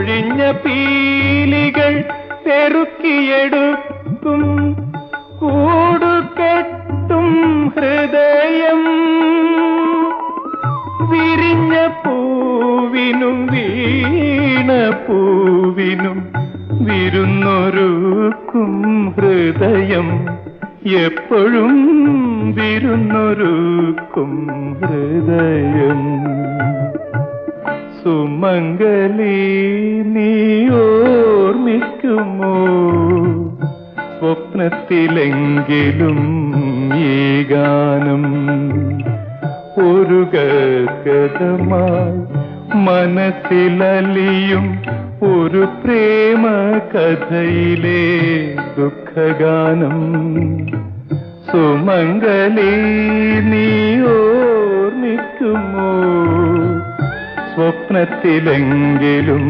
കൊഴിഞ്ഞ പീലികൾ പെറുക്കിയെടുക്കും കൂടുകെട്ടും ഹൃദയം. വിരിഞ്ഞ പൂവിനും വീണ പൂവിനും വിരുന്നൊരുക്കും ഹൃദയം. എപ്പോഴും വിരുന്നൊരുക്കും ഹൃദയം. സുമംഗലി നീ ഓർമ്മിക്കുമോ സ്വപ്നത്തിലെങ്കിലും ഈ ഗാനം? ഒരു ഗദ്ഗതമായി മനസ്സിലലിയും ഒരു പ്രേമ കഥയിലെ ദുഃഖഗാനം. സുമംഗലി നീ ഓർമ്മിക്കുമോ സ്വപ്നത്തിലെങ്കിലും